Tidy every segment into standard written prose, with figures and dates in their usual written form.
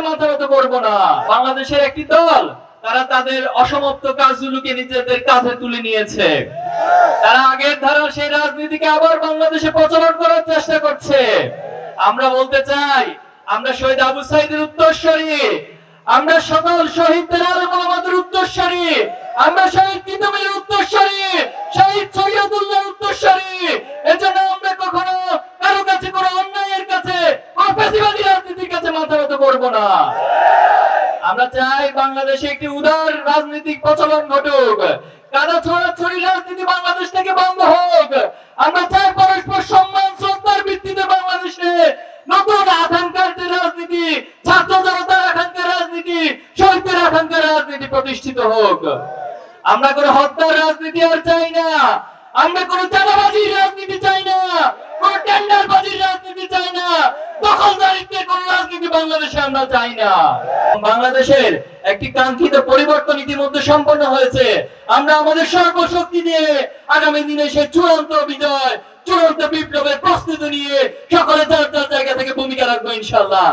মাথা নত করব না। বাংলাদেশের একটি দল তারা তাদের অসমাপ্ত কাজগুলোকে নিজেদের কাঁধে তুলে নিয়েছে। তারা আগের ধারার সেই রাজনীতিকে আবার বাংলাদেশে প্রচলন করার চেষ্টা করছে। আমরা বলতে চাই, আমরা শহীদ আবু সাইদের উত্তরসূরি, আমরা সকল শহীদদের আলেম ওলামাদের উত্তরসূরি, আমরা শহীদ তিতুমীর উত্তরসূরি, শহীদ শরীয়তুল্লাহর উত্তরসূরি। এজন্য আমরা কখনো কারো কাছে কোনো অন্যায়ের কাছে, কোনো ফ্যাসিবাদী রাজনীতির কাছে মাথা নত করব না। আমরা চাই বাংলাদেশে একটি উদার রাজনৈতিক প্রচলন ঘটুক, কাদা ছড়াছড়ি রাজনীতি বাংলাদেশ থেকে বন্ধ হোক। আমরা চাই পরস্পর সম্মান শ্রদ্ধার ভিত্তিতে বাংলাদেশে নতুন আকাঙ্ক্ষার রাজনীতি, ছাত্র জনতার আকাঙ্ক্ষার রাজনীতি, শহীদদের আকাঙ্ক্ষার রাজনীতি প্রতিষ্ঠিত হোক। আমরা কোনো হত্যার রাজনীতি আর চাই না, আমরা কোনো চাঁদাবাজির রাজনীতি চাই না, কোনো টেন্ডারবাজির রাজনীতি চাই না, দখলদারিত্বের কোন রাজনীতি বাংলাদেশে আমরা চাই না। বাংলাদেশের একটি কাঙ্ক্ষিত পরিবর্তন ইতিমধ্যে সম্পন্ন হয়েছে। আমরা আমাদের সর্বশক্তি দিয়ে আগামী দিনে সেই চূড়ান্ত বিজয়, চূড়ান্ত বিপ্লবের প্রস্তুতি নিয়ে সকলে যার যার জায়গা থেকে ভূমিকা রাখবো ইনশাআল্লাহ।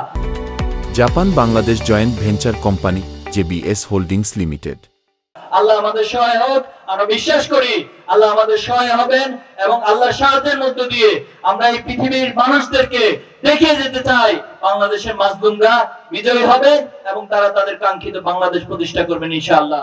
Japan Bangladesh joint venture company JBS holdings limited. আল্লাহ আমাদের সহায় হোক। আমরা বিশ্বাস করি আল্লাহ আমাদের সহায় হবেন এবং আল্লাহর সাহায্যের মধ্য দিয়ে আমরা এই পৃথিবীর মানুষদেরকে দেখিয়ে যেতে চাই বাংলাদেশের মাজলুমরা বিজয়ী হবে এবং তারা তাদের কাঙ্ক্ষিত বাংলাদেশ প্রতিষ্ঠা করবেন ইনশাআল্লাহ।